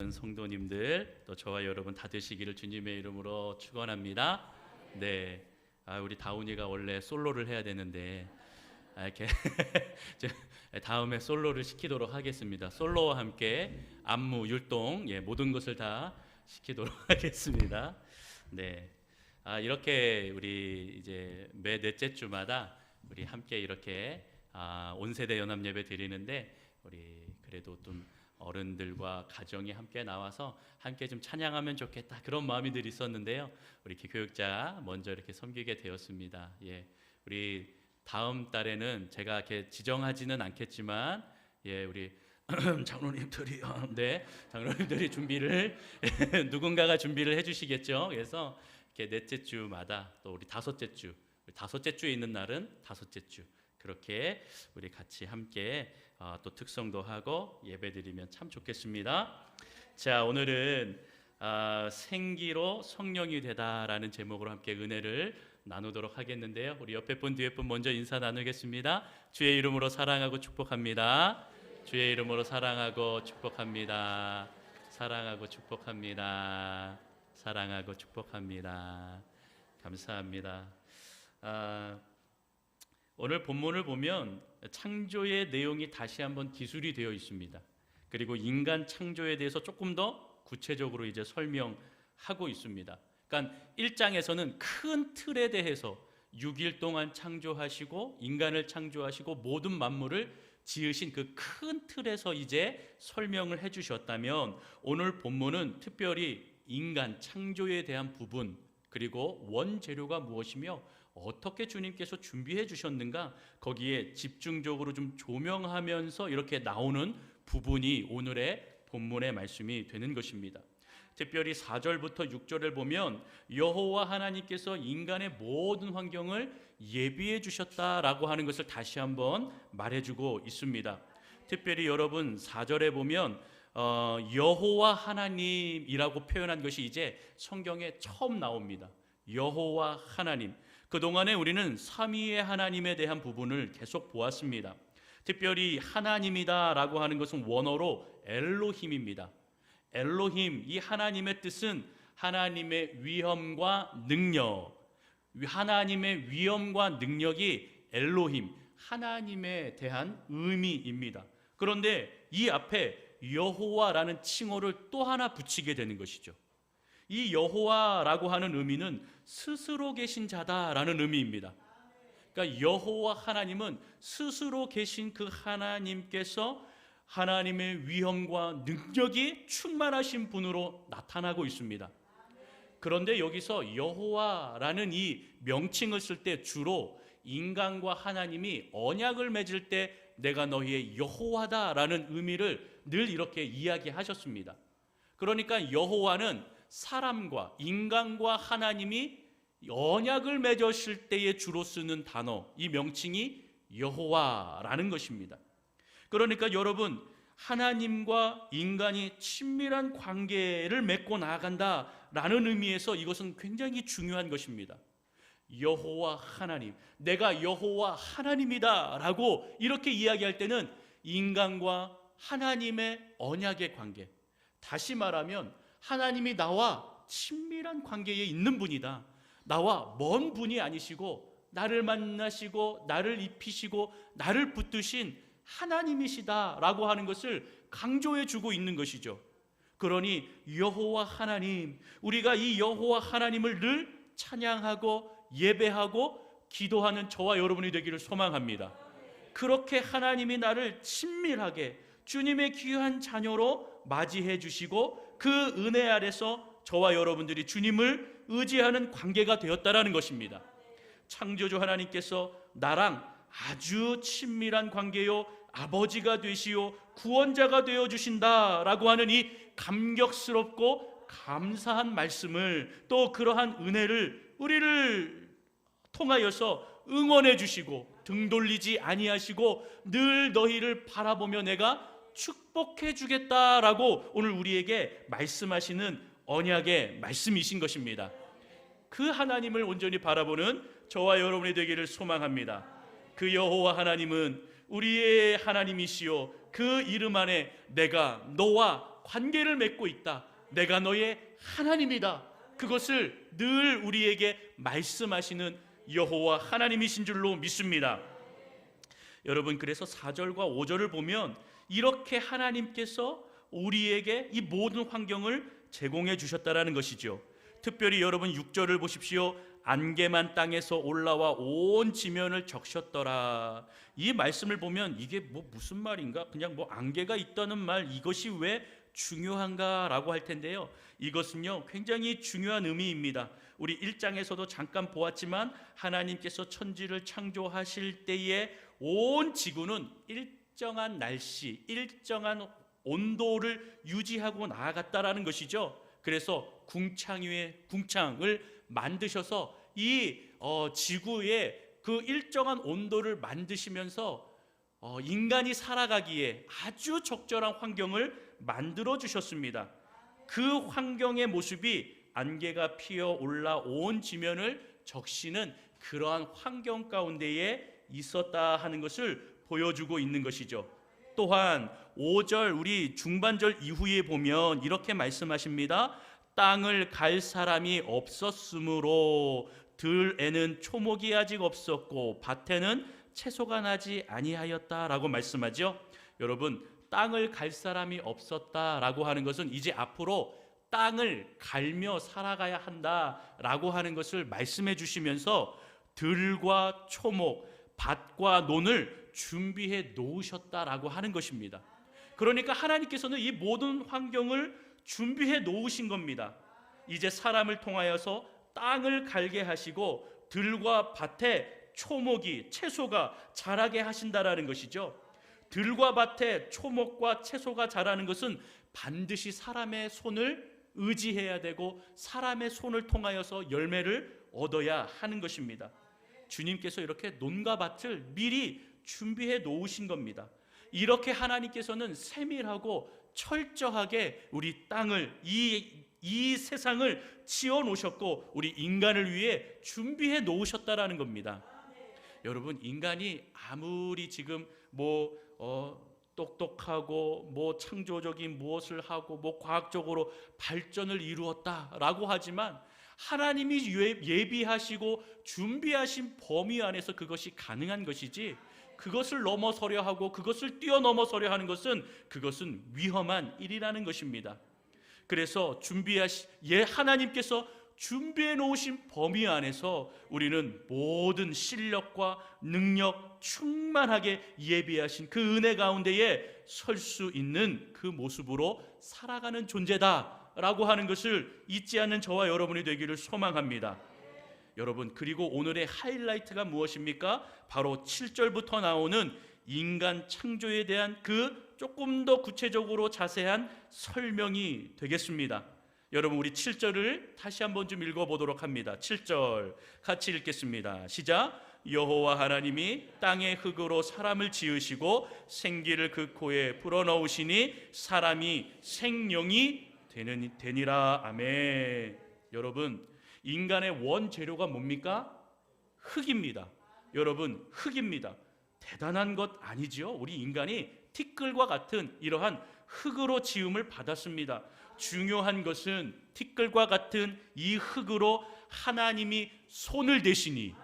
사랑하는 성도님들, 또 저와 여러분 다 되시기를 주님의 이름으로 축원합니다. 네, 우리 다운이가 원래 솔로를 해야 되는데 이렇게 다음에 솔로를 시키도록 하겠습니다. 솔로와 함께 안무, 율동, 모든 것을 다 시키도록 하겠습니다. 네, 이렇게 우리 이제 매 넷째 주마다 우리 함께 이렇게 온세대 연합 예배 드리는데, 우리 그래도 좀 어른들과 가정이 함께 나와서 함께 좀 찬양하면 좋겠다, 그런 마음이 늘 있었는데요. 우리 이렇게 교육자 먼저 이렇게 섬기게 되었습니다. 우리 다음 달에는 제가 이렇게 지정하지는 않겠지만, 우리 장로님들이 장로님들이 준비를 누군가가 준비를 해주시겠죠. 그래서 이렇게 넷째 주마다 또 우리 다섯째 주에 있는 날은 다섯째 주, 그렇게 우리 같이 함께 또 특성도 하고 예배드리면 참 좋겠습니다. 자, 오늘은 생기로 성령이 되다라는 제목으로 함께 은혜를 나누도록 하겠는데요. 우리 옆에 분 뒤에 분 먼저 인사 나누겠습니다. 주의 이름으로 사랑하고 축복합니다. 주의 이름으로 사랑하고 축복합니다. 사랑하고 축복합니다. 사랑하고 축복합니다. 감사합니다. 오늘 본문을 보면 창조의 내용이 다시 한번 기술이 되어 있습니다. 그리고 인간 창조에 대해서 조금 더 구체적으로 이제 설명하고 있습니다. 그러니까 1장에서는 큰 틀에 대해서 6일 동안 창조하시고 인간을 창조하시고 모든 만물을 지으신 그 큰 틀에서 이제 설명을 해주셨다면, 오늘 본문은 특별히 인간 창조에 대한 부분, 그리고 원재료가 무엇이며 어떻게 주님께서 준비해 주셨는가, 거기에 집중적으로 좀 조명하면서 이렇게 나오는 부분이 오늘의 본문의 말씀이 되는 것입니다. 특별히 4절부터 6절을 보면 여호와 하나님께서 인간의 모든 환경을 예비해 주셨다라고 하는 것을 다시 한번 말해주고 있습니다. 특별히 여러분 4절에 보면 여호와 하나님이라고 표현한 것이 이제 성경에 처음 나옵니다. 여호와 하나님. 그동안에 우리는 삼위의 하나님에 대한 부분을 계속 보았습니다. 특별히 하나님이다라고 하는 것은 원어로 엘로힘입니다. 엘로힘, 이 하나님의 뜻은 하나님의 위엄과 능력, 하나님의 위엄과 능력이 엘로힘, 하나님에 대한 의미입니다. 그런데 이 앞에 여호와라는 칭호를 또 하나 붙이게 되는 것이죠. 이 여호와라고 하는 의미는 스스로 계신 자다라는 의미입니다. 그러니까 여호와 하나님은 스스로 계신 그 하나님께서 하나님의 위엄과 능력이 충만하신 분으로 나타나고 있습니다. 그런데 여기서 여호와라는 이 명칭을 쓸 때 주로 인간과 하나님이 언약을 맺을 때 내가 너희의 여호와다라는 의미를 늘 이렇게 이야기하셨습니다. 그러니까 여호와는 사람과 인간과 하나님이 언약을 맺으실 때에 주로 쓰는 단어, 이 명칭이 여호와라는 것입니다. 그러니까 여러분, 하나님과 인간이 친밀한 관계를 맺고 나아간다라는 의미에서 이것은 굉장히 중요한 것입니다. 여호와 하나님, 내가 여호와 하나님이다라고 이렇게 이야기할 때는 인간과 하나님의 언약의 관계, 다시 말하면 하나님이 나와 친밀한 관계에 있는 분이다. 나와 먼 분이 아니시고 나를 만나시고 나를 입히시고 나를 붙드신 하나님이시다라고 하는 것을 강조해 주고 있는 것이죠. 그러니 여호와 하나님, 우리가 이 여호와 하나님을 늘 찬양하고 예배하고 기도하는 저와 여러분이 되기를 소망합니다. 그렇게 하나님이 나를 친밀하게 주님의 귀한 자녀로 맞이해 주시고 그 은혜 아래서 저와 여러분들이 주님을 의지하는 관계가 되었다라는 것입니다. 창조주 하나님께서 나랑 아주 친밀한 관계요, 아버지가 되시오, 구원자가 되어주신다라고 하는 이 감격스럽고 감사한 말씀을, 또 그러한 은혜를 우리를 통하여서 응원해 주시고 등 돌리지 아니하시고 늘 너희를 바라보며 내가 축복해 주겠다라고 오늘 우리에게 말씀하시는 언약의 말씀이신 것입니다. 그 하나님을 온전히 바라보는 저와 여러분이 되기를 소망합니다. 그 여호와 하나님은 우리의 하나님이시요, 그 이름 안에 내가 너와 관계를 맺고 있다. 내가 너의 하나님이다. 그것을 늘 우리에게 말씀하시는 여호와 하나님이신 줄로 믿습니다. 여러분, 그래서 4절과 5절을 보면 이렇게 하나님께서 우리에게 이 모든 환경을 제공해 주셨다라는 것이죠. 특별히 여러분 6절을 보십시오. 안개만 땅에서 올라와 온 지면을 적셨더라. 이 말씀을 보면 이게 무슨 말인가? 그냥 안개가 있다는 말, 이것이 왜 중요한가라고 할 텐데요. 이것은요 굉장히 중요한 의미입니다. 우리 1장에서도 잠깐 보았지만 하나님께서 천지를 창조하실 때에 온 지구는 일정한 날씨, 일정한 온도를 유지하고 나아갔다라는 것이죠. 그래서 궁창을 만드셔서 이 지구에 그 일정한 온도를 만드시면서 인간이 살아가기에 아주 적절한 환경을 만들어 주셨습니다. 그 환경의 모습이 안개가 피어 올라온 지면을 적시는 그러한 환경 가운데에 있었다 하는 것을 보여주고 있는 것이죠. 또한 5절 우리 중반절 이후에 보면 이렇게 말씀하십니다. 땅을 갈 사람이 없었으므로 들에는 초목이 아직 없었고 밭에는 채소가 나지 아니하였다라고 말씀하죠. 여러분, 땅을 갈 사람이 없었다라고 하는 것은 이제 앞으로 땅을 갈며 살아가야 한다라고 하는 것을 말씀해 주시면서 들과 초목, 밭과 논을 준비해 놓으셨다라고 하는 것입니다. 그러니까 하나님께서는 이 모든 환경을 준비해 놓으신 겁니다. 이제 사람을 통하여서 땅을 갈게 하시고 들과 밭에 초목이, 채소가 자라게 하신다라는 것이죠. 들과 밭에 초목과 채소가 자라는 것은 반드시 사람의 손을 의지해야 되고 사람의 손을 통하여서 열매를 얻어야 하는 것입니다. 주님께서 이렇게 논과 밭을 미리 준비해 놓으신 겁니다. 이렇게 하나님께서는 세밀하고 철저하게 우리 땅을, 이 세상을 지어 놓으셨고 우리 인간을 위해 준비해 놓으셨다라는 겁니다. 여러분, 인간이 아무리 지금 똑똑하고 창조적인 무엇을 하고 과학적으로 발전을 이루었다라고 하지만 하나님이 예비하시고 준비하신 범위 안에서 그것이 가능한 것이지, 그것을 넘어서려 하고 그것을 뛰어넘어서려 하는 것은 그것은 위험한 일이라는 것입니다. 그래서 하나님께서 준비해 놓으신 범위 안에서 우리는 모든 실력과 능력 충만하게 예비하신 그 은혜 가운데에 설 수 있는 그 모습으로 살아가는 존재다라고 하는 것을 잊지 않는 저와 여러분이 되기를 소망합니다. 여러분, 그리고 오늘의 하이라이트가 무엇입니까? 바로 7절부터 나오는 인간 창조에 대한 그 조금 더 구체적으로 자세한 설명이 되겠습니다. 여러분, 우리 7절을 다시 한번 좀 읽어보도록 합니다. 7절 같이 읽겠습니다. 시작. 여호와 하나님이 땅의 흙으로 사람을 지으시고 생기를 그 코에 불어넣으시니 사람이 생명이 되니라. 아멘. 여러분, 인간의 원재료가 뭡니까? 흙입니다. 여러분, 흙입니다. 대단한 것 아니죠? 우리 인간이 티끌과 같은 이러한 흙으로 지음을 받았습니다. 중요한 것은 티끌과 같은 이 흙으로 하나님이 손을 대시니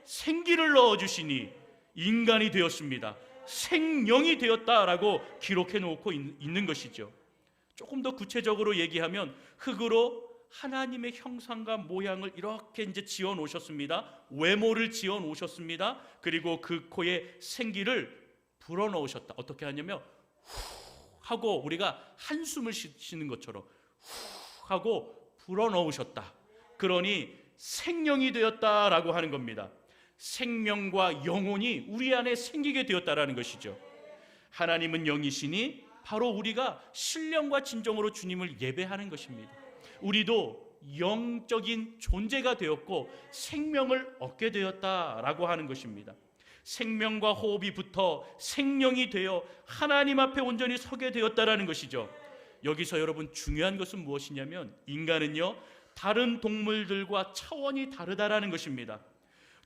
생기를 넣어주시니 인간이 되었습니다. 생명이 되었다라고 기록해 놓고 있는 것이죠. 조금 더 구체적으로 얘기하면 흙으로 하나님의 형상과 모양을 이렇게 이제 지어 놓으셨습니다. 외모를 지어 놓으셨습니다. 그리고 그 코에 생기를 불어 넣으셨다. 어떻게 하냐면 후 하고 우리가 한숨을 쉬는 것처럼 후 하고 불어 넣으셨다. 그러니 생명이 되었다라고 하는 겁니다. 생명과 영혼이 우리 안에 생기게 되었다라는 것이죠. 하나님은 영이시니 바로 우리가 신령과 진정으로 주님을 예배하는 것입니다. 우리도 영적인 존재가 되었고 생명을 얻게 되었다라고 하는 것입니다. 생명과 호흡이 붙어 생명이 되어 하나님 앞에 온전히 서게 되었다라는 것이죠. 여기서 여러분 중요한 것은 무엇이냐면 인간은요 다른 동물들과 차원이 다르다라는 것입니다.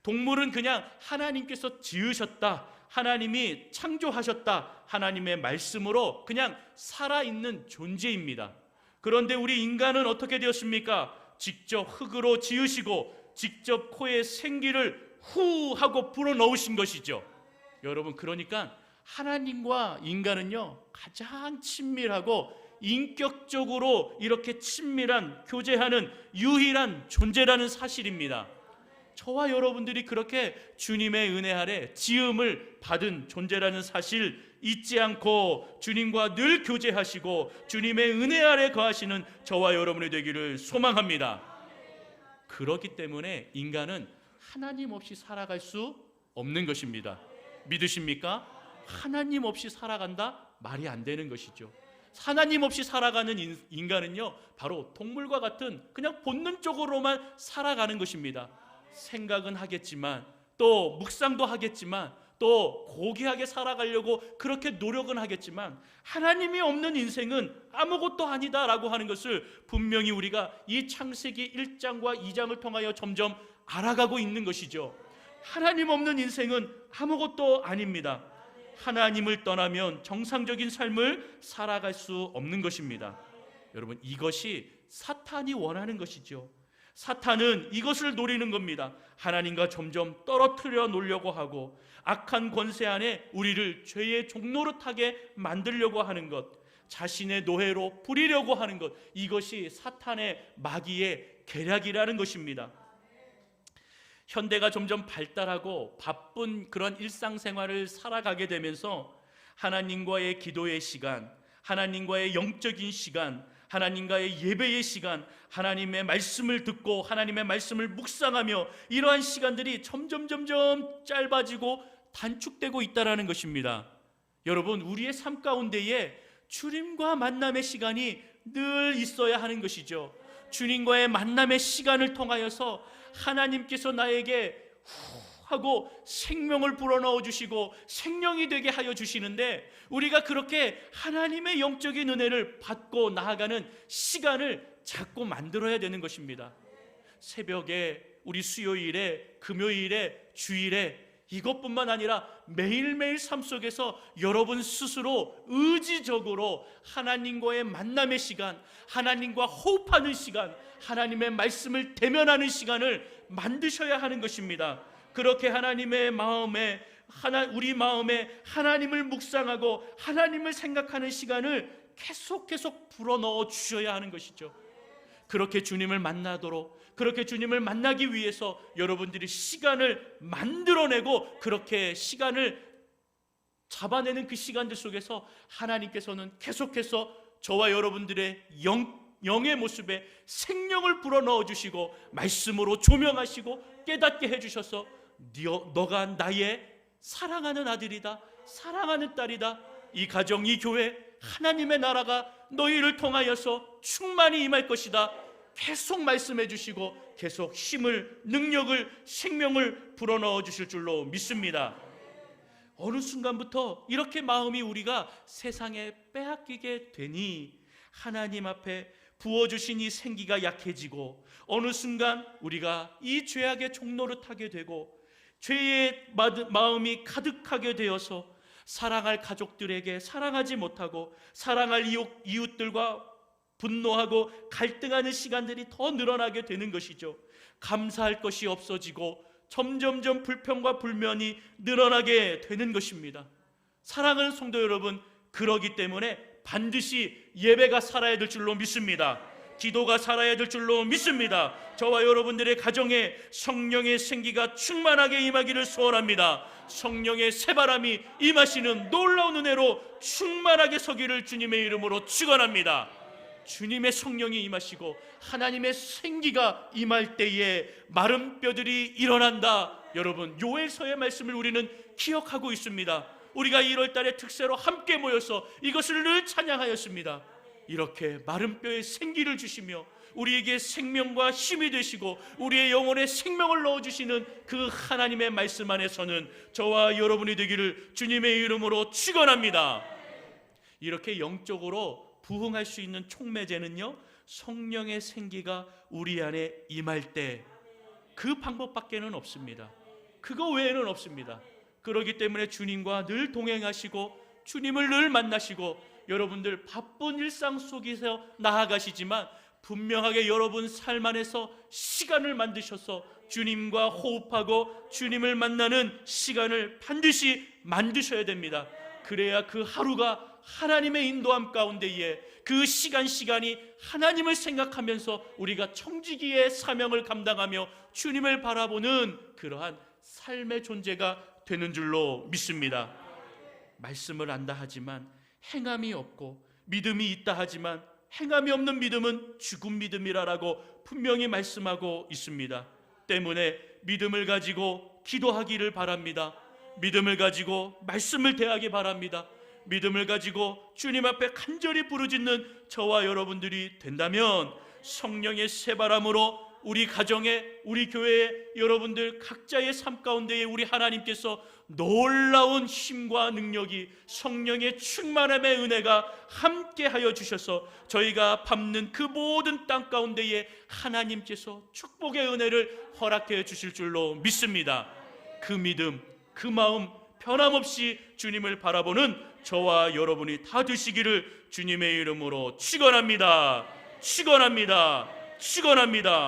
동물은 그냥 하나님께서 지으셨다, 하나님이 창조하셨다. 하나님의 말씀으로 그냥 살아있는 존재입니다. 그런데 우리 인간은 어떻게 되었습니까? 직접 흙으로 지으시고 직접 코에 생기를 후 하고 불어넣으신 것이죠. 여러분, 그러니까 하나님과 인간은요, 가장 친밀하고 인격적으로 이렇게 친밀한 교제하는 유일한 존재라는 사실입니다. 저와 여러분들이 그렇게 주님의 은혜 아래 지음을 받은 존재라는 사실 잊지 않고 주님과 늘 교제하시고 주님의 은혜 아래 거하시는 저와 여러분이 되기를 소망합니다. 그렇기 때문에 인간은 하나님 없이 살아갈 수 없는 것입니다. 믿으십니까? 하나님 없이 살아간다? 말이 안 되는 것이죠. 하나님 없이 살아가는 인간은요, 바로 동물과 같은 그냥 본능적으로만 살아가는 것입니다. 생각은 하겠지만, 또 묵상도 하겠지만, 또 고귀하게 살아가려고 그렇게 노력은 하겠지만, 하나님이 없는 인생은 아무것도 아니다라고 하는 것을 분명히 우리가 이 창세기 1장과 2장을 통하여 점점 알아가고 있는 것이죠. 하나님 없는 인생은 아무것도 아닙니다. 하나님을 떠나면 정상적인 삶을 살아갈 수 없는 것입니다. 여러분, 이것이 사탄이 원하는 것이죠. 사탄은 이것을 노리는 겁니다. 하나님과 점점 떨어뜨려 놓으려고 하고 악한 권세 안에 우리를 죄의 종노릇하게 만들려고 하는 것, 자신의 노예로 부리려고 하는 것, 이것이 사탄의 마귀의 계략이라는 것입니다. 현대가 점점 발달하고 바쁜 그런 일상생활을 살아가게 되면서 하나님과의 기도의 시간, 하나님과의 영적인 시간, 하나님과의 예배의 시간, 하나님의 말씀을 듣고 하나님의 말씀을 묵상하며 이러한 시간들이 점점 짧아지고 단축되고 있다는 것입니다. 여러분, 우리의 삶 가운데에 주님과 만남의 시간이 늘 있어야 하는 것이죠. 주님과의 만남의 시간을 통하여서 하나님께서 나에게 하고 생명을 불어넣어 주시고 생명이 되게 하여 주시는데, 우리가 그렇게 하나님의 영적인 은혜를 받고 나아가는 시간을 자꾸 만들어야 되는 것입니다. 새벽에, 우리 수요일에, 금요일에, 주일에, 이것뿐만 아니라 매일매일 삶 속에서 여러분 스스로 의지적으로 하나님과의 만남의 시간, 하나님과 호흡하는 시간, 하나님의 말씀을 대면하는 시간을 만드셔야 하는 것입니다. 그렇게 하나님의 마음에, 우리 마음에 하나님을 묵상하고 하나님을 생각하는 시간을 계속 불어넣어 주셔야 하는 것이죠. 그렇게 주님을 만나도록, 그렇게 주님을 만나기 위해서 여러분들이 시간을 만들어내고 그렇게 시간을 잡아내는 그 시간들 속에서 하나님께서는 계속해서 저와 여러분들의 영의 모습에 생명을 불어넣어 주시고 말씀으로 조명하시고 깨닫게 해주셔서 너가 나의 사랑하는 아들이다, 사랑하는 딸이다, 이 가정, 이 교회, 하나님의 나라가 너희를 통하여서 충만히 임할 것이다, 계속 말씀해 주시고 계속 힘을, 능력을, 생명을 불어넣어 주실 줄로 믿습니다. 어느 순간부터 이렇게 마음이 우리가 세상에 빼앗기게 되니 하나님 앞에 부어주신 이 생기가 약해지고, 어느 순간 우리가 이 죄악의 종노릇하게 되고 죄의 마음이 가득하게 되어서 사랑할 가족들에게 사랑하지 못하고 사랑할 이웃들과 분노하고 갈등하는 시간들이 더 늘어나게 되는 것이죠. 감사할 것이 없어지고 점점점 불평과 불면이 늘어나게 되는 것입니다. 사랑하는 성도 여러분, 그러기 때문에 반드시 예배가 살아야 될 줄로 믿습니다. 기도가 살아야 될 줄로 믿습니다. 저와 여러분들의 가정에 성령의 생기가 충만하게 임하기를 소원합니다. 성령의 새바람이 임하시는 놀라운 은혜로 충만하게 서기를 주님의 이름으로 축원합니다. 주님의 성령이 임하시고 하나님의 생기가 임할 때에 마른 뼈들이 일어난다. 여러분, 요엘서의 말씀을 우리는 기억하고 있습니다. 우리가 1월 달에 특세로 함께 모여서 이것을 늘 찬양하였습니다. 이렇게 마른 뼈에 생기를 주시며 우리에게 생명과 힘이 되시고 우리의 영혼에 생명을 넣어주시는 그 하나님의 말씀 안에서는 저와 여러분이 되기를 주님의 이름으로 축원합니다. 이렇게 영적으로 부흥할 수 있는 촉매제는요, 성령의 생기가 우리 안에 임할 때 그 방법밖에는 없습니다. 그거 외에는 없습니다. 그렇기 때문에 주님과 늘 동행하시고 주님을 늘 만나시고 여러분들 바쁜 일상 속에서 나아가시지만 분명하게 여러분 삶 안에서 시간을 만드셔서 주님과 호흡하고 주님을 만나는 시간을 반드시 만드셔야 됩니다. 그래야 그 하루가 하나님의 인도함 가운데에 그 시간이 하나님을 생각하면서 우리가 청지기의 사명을 감당하며 주님을 바라보는 그러한 삶의 존재가 되는 줄로 믿습니다. 말씀을 안다 하지만 행함이 없고 믿음이 있다 하지만 행함이 없는 믿음은 죽은 믿음이라고 분명히 말씀하고 있습니다. 때문에 믿음을 가지고 기도하기를 바랍니다. 믿음을 가지고 말씀을 대하기 바랍니다. 믿음을 가지고 주님 앞에 간절히 부르짖는 저와 여러분들이 된다면 성령의 새바람으로 우리 가정에, 우리 교회에, 여러분들 각자의 삶 가운데에 우리 하나님께서 놀라운 힘과 능력이, 성령의 충만함의 은혜가 함께하여 주셔서 저희가 밟는 그 모든 땅 가운데에 하나님께서 축복의 은혜를 허락해 주실 줄로 믿습니다. 그 믿음, 그 마음 변함없이 주님을 바라보는 저와 여러분이 다 되시기를 주님의 이름으로 축원합니다. 축원합니다. 축원합니다.